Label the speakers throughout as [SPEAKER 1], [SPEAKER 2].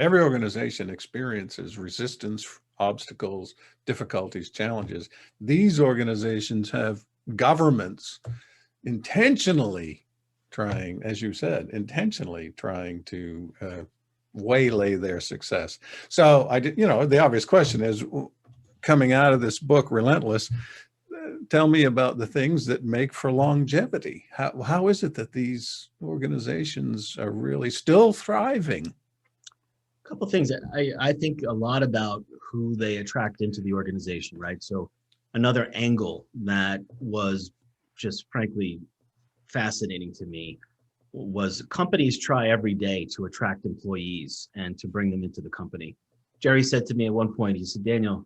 [SPEAKER 1] Every organization experiences resistance, obstacles, difficulties, challenges. These organizations have governments intentionally trying, as you said, intentionally trying to waylay their success. So I did, the obvious question is, coming out of this book, Relentless, tell me about the things that make for longevity. How is it that these organizations are really still thriving?
[SPEAKER 2] Couple of things. I think a lot about who they attract into the organization, right? So another angle that was just frankly fascinating to me was companies try every day to attract employees and to bring them into the company. Jerry said to me at one point, he said, Daniel,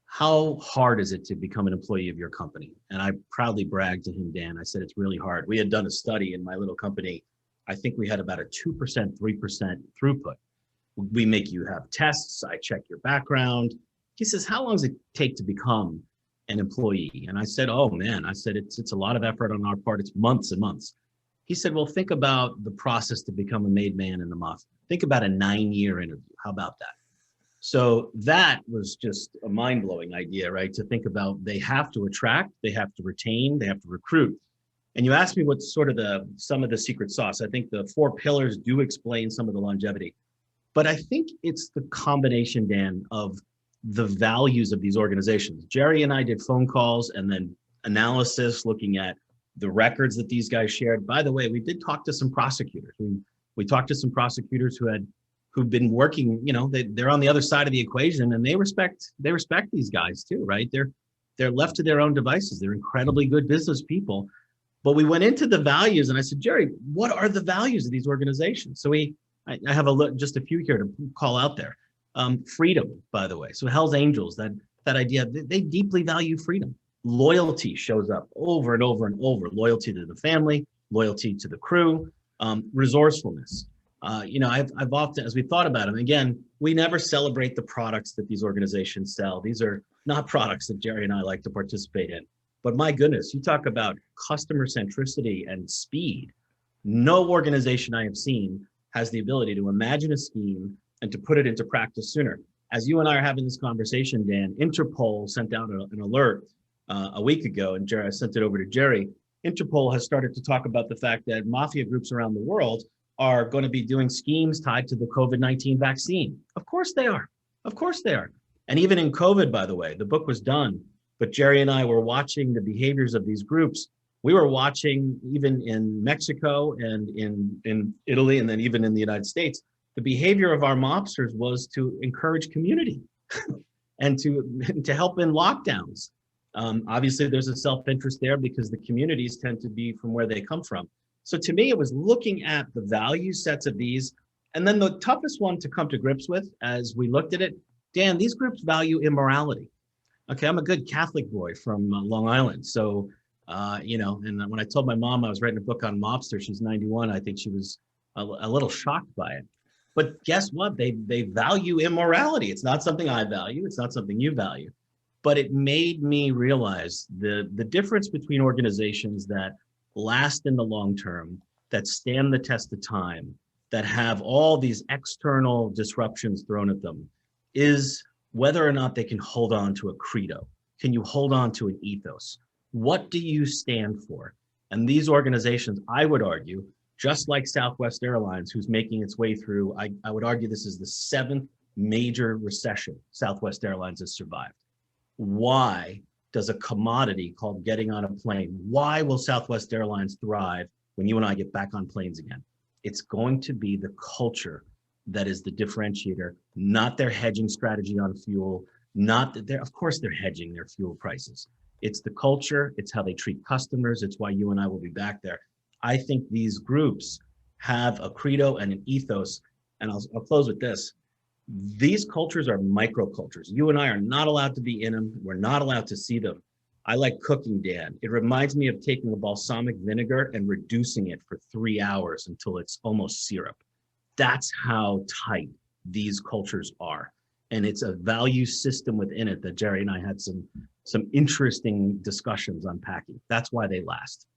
[SPEAKER 2] how hard is it to become an employee of your company? And I proudly bragged to him, Dan, I said, it's really hard. We had done a study in my little company. I think we had about a 2%, 3% throughput. We make you have tests. I check your background. He says, how long does it take to become an employee? And I said, oh man, I said, it's a lot of effort on our part. It's months and months. He said, well, think about the process to become a made man in the mafia. Think about a 9-year interview. How about that? So that was just a mind-blowing idea, right? To think about, they have to attract, they have to retain, they have to recruit. And you asked me what's sort of some of the secret sauce. I think the 4 pillars do explain some of the longevity. But I think it's the combination, Dan, of the values of these organizations. Jerry and I did phone calls and then analysis looking at the records that these guys shared. By the way, we did talk to some prosecutors. We talked to some prosecutors who've been working, they're on the other side of the equation, and they respect these guys too, right? They're left to their own devices. They're incredibly good business people. But we went into the values and I said, Jerry, what are the values of these organizations? So I have just a few here to call out there. Freedom, by the way. So Hell's Angels, that idea, they deeply value freedom. Loyalty shows up over and over and over. Loyalty to the family, loyalty to the crew, resourcefulness. I've often, as we thought about them, again, we never celebrate the products that these organizations sell. These are not products that Jerry and I like to participate in. But my goodness, you talk about customer centricity and speed. No organization I have seen has the ability to imagine a scheme and to put it into practice sooner. As you and I are having this conversation, Dan, Interpol sent out an alert a week ago, and I sent it over to Jerry. Interpol has started to talk about the fact that mafia groups around the world are going to be doing schemes tied to the COVID-19 vaccine. Of course they are. Of course they are. And even in COVID, by the way, the book was done, but Jerry and I were watching the behaviors of these groups. We were watching, even in Mexico and in Italy, and then even in the United States, the behavior of our mobsters was to encourage community and to help in lockdowns. Obviously, there's a self-interest there because the communities tend to be from where they come from. So to me, it was looking at the value sets of these. And then the toughest one to come to grips with as we looked at it, Dan, these groups value immorality. Okay, I'm a good Catholic boy from Long Island. So and when I told my mom I was writing a book on mobsters, she's 91, I think she was a little shocked by it. But guess what? They value immorality. It's not something I value. It's not something you value. But it made me realize the difference between organizations that last in the long term, that stand the test of time, that have all these external disruptions thrown at them, is whether or not they can hold on to a credo. Can you hold on to an ethos? What do you stand for? And these organizations, I would argue, just like Southwest Airlines, who's making its way through, I would argue this is the 7th major recession Southwest Airlines has survived. Why does a commodity called getting on a plane, why will Southwest Airlines thrive when you and I get back on planes again? It's going to be the culture that is the differentiator, not their hedging strategy on fuel, not that of course they're hedging their fuel prices. It's the culture, it's how they treat customers, it's why you and I will be back there. I think these groups have a credo and an ethos, and I'll close with this. These cultures are microcultures. You and I are not allowed to be in them. We're not allowed to see them. I like cooking, Dan. It reminds me of taking a balsamic vinegar and reducing it for 3 hours until it's almost syrup. That's how tight these cultures are. And it's a value system within it that Jerry and I had some interesting discussions unpacking. That's why they last.